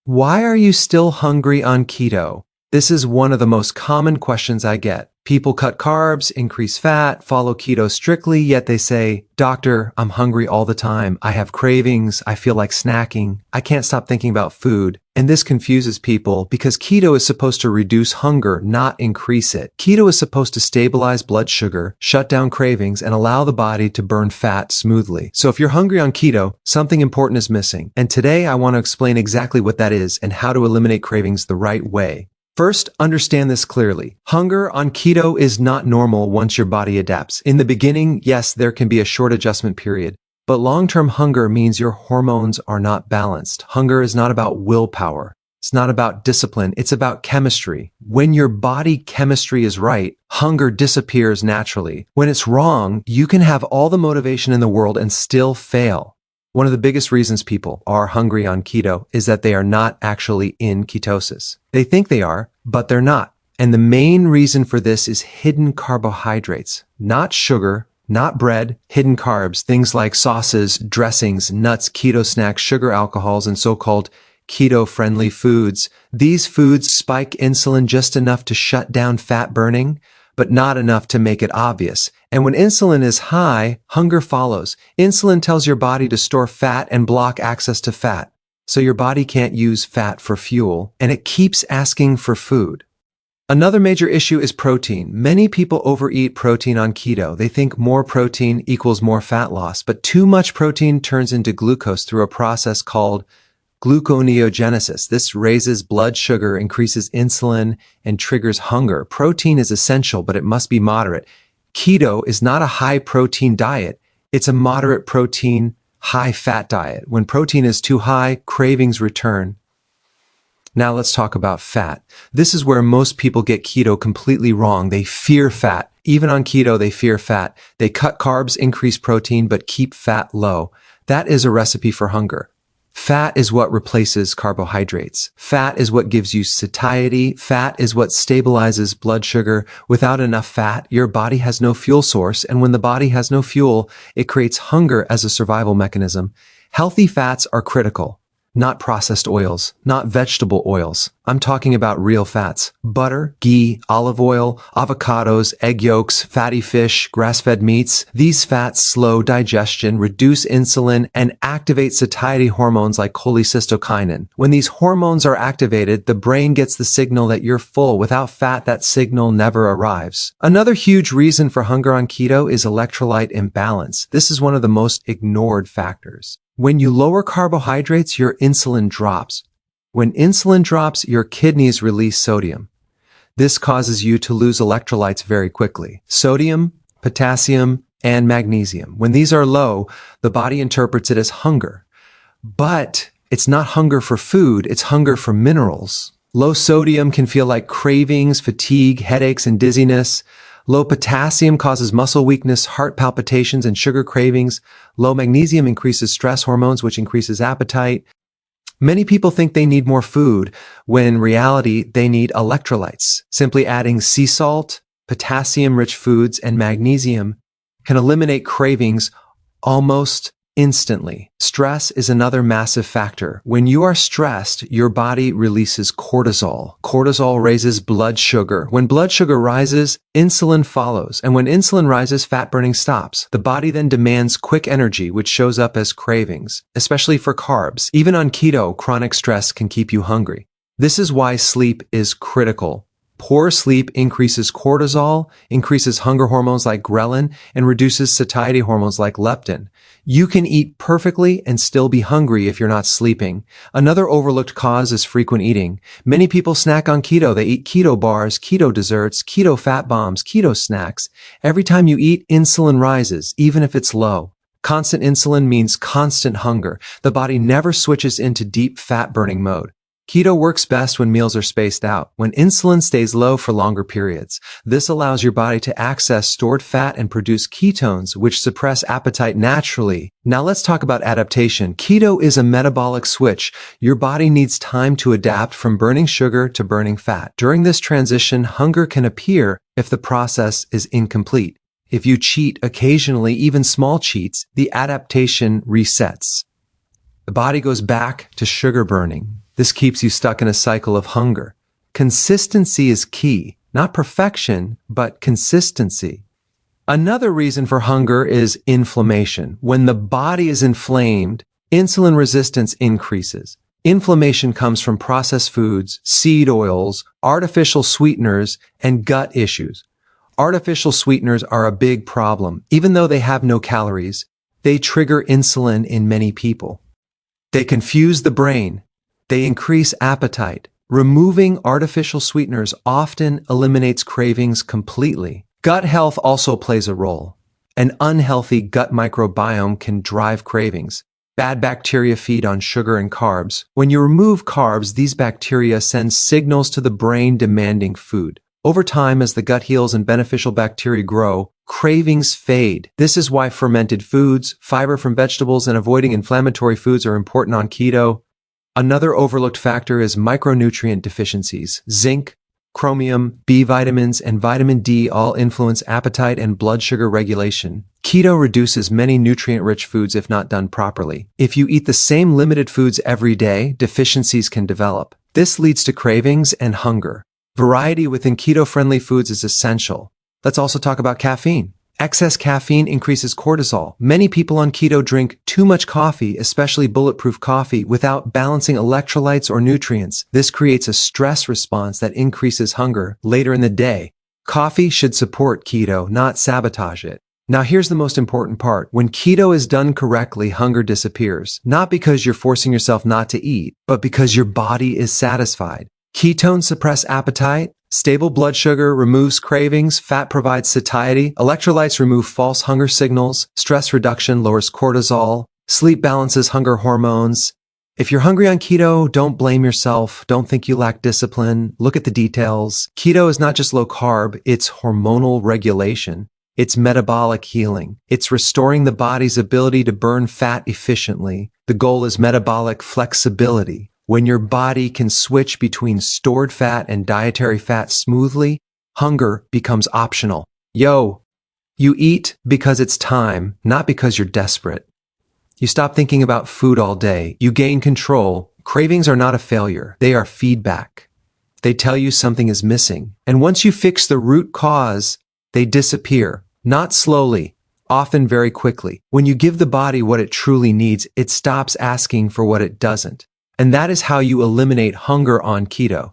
Why are you still hungry on keto? This is one of the most common questions I get. People cut carbs, increase fat, follow keto strictly, yet they say, "Doctor, I'm hungry all the time. I have cravings. I feel like snacking. I can't stop thinking about food." And this confuses people because keto is supposed to reduce hunger, not increase it. Keto is supposed to stabilize blood sugar, shut down cravings, and allow the body to burn fat smoothly. So if you're hungry on keto, something important is missing. And today I want to explain exactly what that is and how to eliminate cravings the right way. First, understand this clearly. Hunger on keto is not normal once your body adapts. In the beginning, yes, there can be a short adjustment period, but long-term hunger means your hormones are not balanced. Hunger is not about willpower. It's not about discipline. It's about chemistry. When your body chemistry is right, hunger disappears naturally. When it's wrong, you can have all the motivation in the world and still fail. One of the biggest reasons people are hungry on keto is that they are not actually in ketosis. They think they are, but they're not. And the main reason for this is hidden carbohydrates, not sugar, not bread, hidden carbs, things like sauces, dressings, nuts, keto snacks, sugar alcohols, and so-called keto-friendly foods. These foods spike insulin just enough to shut down fat burning, but not enough to make it obvious. And when insulin is high, hunger follows. Insulin tells your body to store fat and block access to fat. So your body can't use fat for fuel, and it keeps asking for food. Another major issue is protein. Many people overeat protein on keto. They think more protein equals more fat loss, but too much protein turns into glucose through a process called gluconeogenesis. This raises blood sugar, increases insulin, and triggers hunger. Protein is essential, but it must be moderate. Keto is not a high-protein diet. It's a moderate protein, high-fat diet. When protein is too high, cravings return. Now let's talk about fat. This is where most people get keto completely wrong. They fear fat. Even on keto, they fear fat. They cut carbs, increase protein, but keep fat low. That is a recipe for hunger. Fat is what replaces carbohydrates. Fat is what gives you satiety. Fat is what stabilizes blood sugar. Without enough fat, your body has no fuel source, and when the body has no fuel, it creates hunger as a survival mechanism. Healthy fats are critical. Not processed oils, not vegetable oils. I'm talking about real fats. Butter, ghee, olive oil, avocados, egg yolks, fatty fish, grass-fed meats. These fats slow digestion, reduce insulin, and activate satiety hormones like cholecystokinin. When these hormones are activated, the brain gets the signal that you're full. Without fat, that signal never arrives. Another huge reason for hunger on keto is electrolyte imbalance. This is one of the most ignored factors. When you lower carbohydrates, your insulin drops. When insulin drops, your kidneys release sodium. This causes you to lose electrolytes very quickly. Sodium, potassium, and magnesium. When these are low, the body interprets it as hunger. But it's not hunger for food, it's hunger for minerals. Low sodium can feel like cravings, fatigue, headaches, and dizziness. Low potassium causes muscle weakness, heart palpitations, and sugar cravings. Low magnesium increases stress hormones, which increases appetite. Many people think they need more food, when in reality, they need electrolytes. Simply adding sea salt, potassium-rich foods, and magnesium can eliminate cravings almost instantly. Stress is another massive factor. When you are stressed, your body releases cortisol. Cortisol raises blood sugar. When blood sugar rises, insulin follows. And when insulin rises, fat burning stops. The body then demands quick energy, which shows up as cravings, especially for carbs. Even on keto, chronic stress can keep you hungry. This is why sleep is critical. Poor sleep increases cortisol, increases hunger hormones like ghrelin, and reduces satiety hormones like leptin. You can eat perfectly and still be hungry if you're not sleeping. Another overlooked cause is frequent eating. Many people snack on keto. They eat keto bars, keto desserts, keto fat bombs, keto snacks. Every time you eat, insulin rises, even if it's low. Constant insulin means constant hunger. The body never switches into deep fat burning mode. Keto works best when meals are spaced out, when insulin stays low for longer periods. This allows your body to access stored fat and produce ketones, which suppress appetite naturally. Now let's talk about adaptation. Keto is a metabolic switch. Your body needs time to adapt from burning sugar to burning fat. During this transition, hunger can appear if the process is incomplete. If you cheat occasionally, even small cheats, the adaptation resets. The body goes back to sugar burning. This keeps you stuck in a cycle of hunger. Consistency is key, not perfection, but consistency. Another reason for hunger is inflammation. When the body is inflamed, insulin resistance increases. Inflammation comes from processed foods, seed oils, artificial sweeteners, and gut issues. Artificial sweeteners are a big problem. Even though they have no calories, they trigger insulin in many people. They confuse the brain. They increase appetite. Removing artificial sweeteners often eliminates cravings completely. Gut health also plays a role. An unhealthy gut microbiome can drive cravings. Bad bacteria feed on sugar and carbs. When you remove carbs, these bacteria send signals to the brain demanding food. Over time, as the gut heals and beneficial bacteria grow, cravings fade. This is why fermented foods, fiber from vegetables, and avoiding inflammatory foods are important on keto. Another overlooked factor is micronutrient deficiencies. Zinc, chromium, B vitamins, and vitamin D all influence appetite and blood sugar regulation. Keto reduces many nutrient-rich foods if not done properly. If you eat the same limited foods every day, deficiencies can develop. This leads to cravings and hunger. Variety within keto-friendly foods is essential. Let's also talk about caffeine. Excess caffeine increases cortisol. Many people on keto drink too much coffee, especially bulletproof coffee, without balancing electrolytes or nutrients. This creates a stress response that increases hunger later in the day. Coffee should support keto, not sabotage it. Now here's the most important part. When keto is done correctly, hunger disappears. Not because you're forcing yourself not to eat, but because your body is satisfied. Ketones suppress appetite. Stable blood sugar removes cravings, fat provides satiety, electrolytes remove false hunger signals, stress reduction lowers cortisol, sleep balances hunger hormones. If you're hungry on keto, don't blame yourself, don't think you lack discipline, look at the details. Keto is not just low carb, it's hormonal regulation. It's metabolic healing. It's restoring the body's ability to burn fat efficiently. The goal is metabolic flexibility. When your body can switch between stored fat and dietary fat smoothly, hunger becomes optional. You eat because it's time, not because you're desperate. You stop thinking about food all day. You gain control. Cravings are not a failure. They are feedback. They tell you something is missing. And once you fix the root cause, they disappear. Not slowly, often very quickly. When you give the body what it truly needs, it stops asking for what it doesn't. And that is how you eliminate hunger on keto.